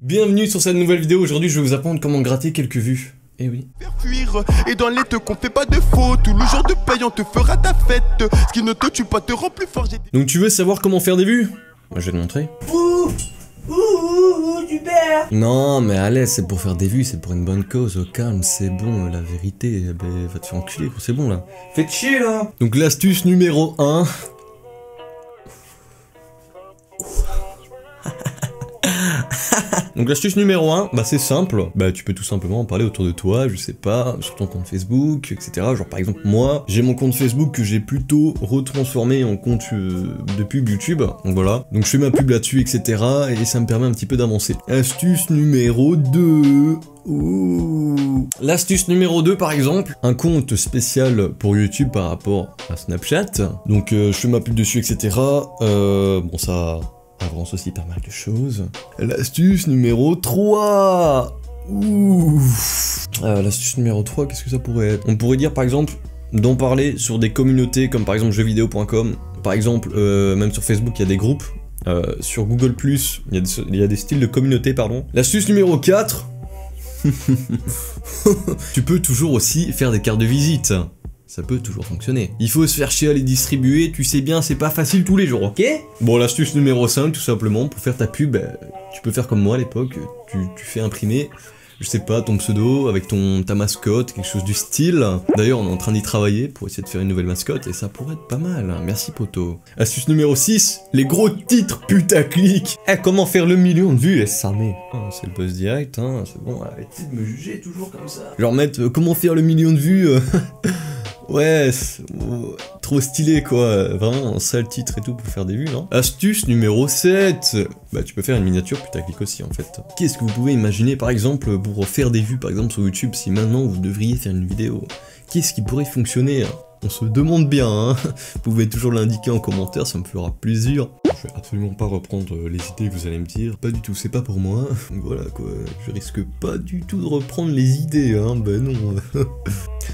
Bienvenue sur cette nouvelle vidéo. Aujourd'hui je vais vous apprendre comment gratter quelques vues. Eh oui. Faire fuir et dans les qu'on fait pas de faute. Tout le jour de paye on te fera ta fête. Ce qui ne te tue pas te rend plus fort. Donc tu veux savoir comment faire des vues? Moi je vais te montrer. Super. Non mais allez, c'est pour faire des vues, c'est pour une bonne cause, au calme, c'est bon, la vérité, ben va te faire enculer, c'est bon là. Faites chier là. Donc l'astuce numéro 1. Donc l'astuce numéro 1, bah c'est simple, bah tu peux tout simplement en parler autour de toi, je sais pas, sur ton compte Facebook, etc. Genre par exemple moi, j'ai mon compte Facebook que j'ai plutôt retransformé en compte de pub YouTube, donc voilà. Donc je fais ma pub là-dessus, etc. et ça me permet un petit peu d'avancer. Astuce numéro 2... Ouh. L'astuce numéro 2 par exemple, un compte spécial pour YouTube par rapport à Snapchat. Donc je fais ma pub dessus, etc. Bon ça... avance aussi pas mal de choses. L'astuce numéro 3. Ouh. L'astuce numéro 3, qu'est-ce que ça pourrait être? On pourrait dire par exemple d'en parler sur des communautés comme par exemple jeuxvideo.com. Par exemple, même sur Facebook, il y a des groupes. Sur Google+, il y a des styles de communauté, pardon. L'astuce numéro 4. Tu peux toujours aussi faire des cartes de visite. Ça peut toujours fonctionner. Il faut se faire chier à les distribuer, tu sais bien, c'est pas facile tous les jours, ok? Bon, l'astuce numéro 5, tout simplement, pour faire ta pub, tu peux faire comme moi à l'époque, tu fais imprimer, je sais pas, ton pseudo avec ta mascotte, quelque chose du style. D'ailleurs, on est en train d'y travailler pour essayer de faire une nouvelle mascotte, et ça pourrait être pas mal, hein. Merci poto. Astuce numéro 6, les gros titres putaclic. Comment faire le million de vues, SAMé. C'est le buzz direct, hein, c'est bon, arrêtez de me juger toujours comme ça. Genre mettre comment faire le million de vues... Ouais, trop stylé quoi, vraiment un sale titre et tout pour faire des vues, non? Astuce numéro 7. Bah tu peux faire une miniature putaclic aussi en fait. Qu'est-ce que vous pouvez imaginer par exemple pour faire des vues par exemple sur YouTube si maintenant vous devriez faire une vidéo? Qu'est-ce qui pourrait fonctionner? On se demande bien, hein. Vous pouvez toujours l'indiquer en commentaire, ça me fera plaisir. Je vais absolument pas reprendre les idées que vous allez me dire, pas du tout, c'est pas pour moi. Donc voilà quoi, je risque pas du tout de reprendre les idées, hein, ben non.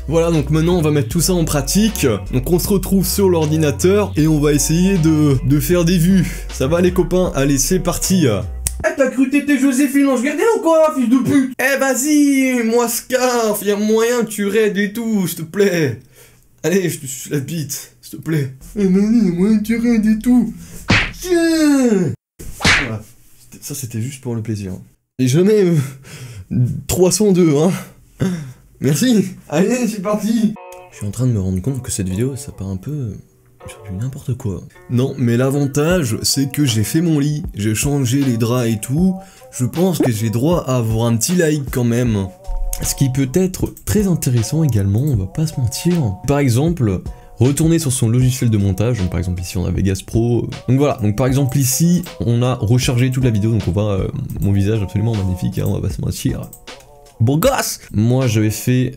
Voilà, donc maintenant on va mettre tout ça en pratique. Donc on se retrouve sur l'ordinateur et on va essayer de faire des vues. Ça va les copains? Allez, c'est parti. Eh, t'as cru que t'étais Joséphine Ange Gardien ou quoi, fils de pute? Eh vas-y, moi Scarf, y'a moyen que tu raides et tout, s'il te plaît. Allez, je te suce la bite, s'il te plaît. Eh vas-y, y'a moyen que tu raides et tout. Tiens. Voilà. Ça c'était juste pour le plaisir. Et jamais 302, hein. Merci. Allez, c'est parti. Je suis en train de me rendre compte que cette vidéo, ça part un peu sur du n'importe quoi. Non, mais l'avantage, c'est que j'ai fait mon lit, j'ai changé les draps et tout. Je pense que j'ai droit à avoir un petit like quand même. Ce qui peut être très intéressant également, on va pas se mentir. Par exemple, retourner sur son logiciel de montage, donc par exemple ici on a Vegas Pro. Donc voilà, donc par exemple ici, on a rechargé toute la vidéo, donc on voit mon visage absolument magnifique, hein, on va pas se mentir. Bon gosse! Moi j'avais fait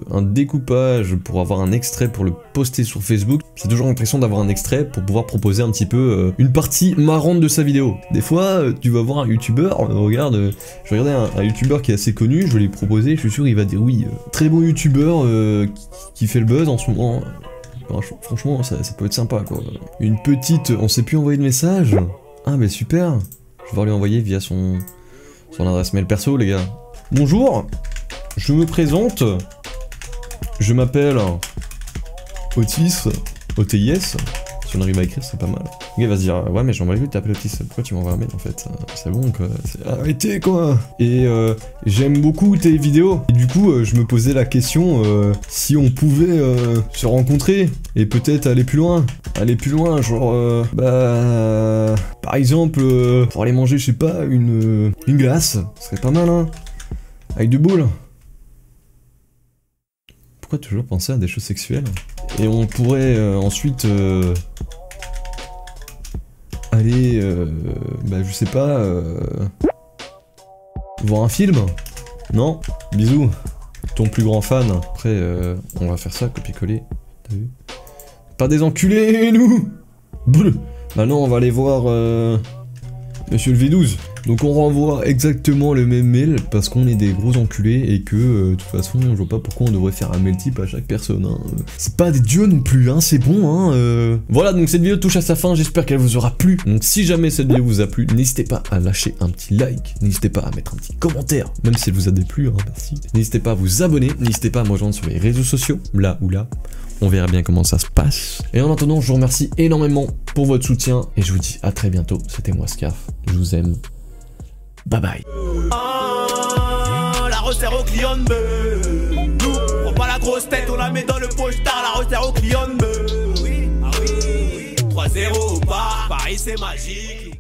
un découpage pour avoir un extrait pour le poster sur Facebook. C'est toujours intéressant d'avoir un extrait pour pouvoir proposer un petit peu une partie marrante de sa vidéo. Des fois tu vas voir un youtubeur, regarde, je regardais un youtubeur qui est assez connu, je vais lui proposer, je suis sûr il va dire oui. Très bon youtubeur qui fait le buzz en ce moment. Franchement ça peut être sympa quoi. Une petite... on sait plus envoyer de message? Ah mais super! Je vais pouvoir lui envoyer via son adresse mail perso les gars. Bonjour, je me présente, je m'appelle Otis, OTIS, si on arrive à écrire c'est pas mal. Le gars va se dire, ouais mais j'aimerais que tu t'appelles Otis, pourquoi tu m'envoies un mail en fait? C'est bon quoi, arrêtez quoi. Et j'aime beaucoup tes vidéos, et du coup je me posais la question si on pouvait se rencontrer, et peut-être aller plus loin. Aller plus loin, genre, par exemple, pour aller manger, je sais pas, une glace, ce serait pas mal hein. Avec du boule. Pourquoi toujours penser à des choses sexuelles? Et on pourrait ensuite aller, je sais pas, voir un film? Non? Bisous. Ton plus grand fan. Après, on va faire ça, copier-coller. T'as vu? Pas des enculés, nous! Boule. Maintenant, on va aller voir Monsieur le V12. Donc on renvoie exactement le même mail parce qu'on est des gros enculés et que de toute façon je vois pas pourquoi on devrait faire un mail type à chaque personne. Hein. C'est pas des dieux non plus, hein, c'est bon. Hein, Voilà, donc cette vidéo touche à sa fin, j'espère qu'elle vous aura plu. Donc si jamais cette vidéo vous a plu, n'hésitez pas à lâcher un petit like, n'hésitez pas à mettre un petit commentaire, même si elle vous a déplu, hein, merci. N'hésitez pas à vous abonner, n'hésitez pas à me rejoindre sur les réseaux sociaux, là ou là. On verra bien comment ça se passe. Et en attendant, je vous remercie énormément pour votre soutien et je vous dis à très bientôt. C'était moi Scarf, je vous aime. Bye bye. La resserre au client nous, prends pas la grosse tête, on la met dans le poche-tard. La resserre au client oui, ah oui, 3-0 au bar, Paris c'est magique.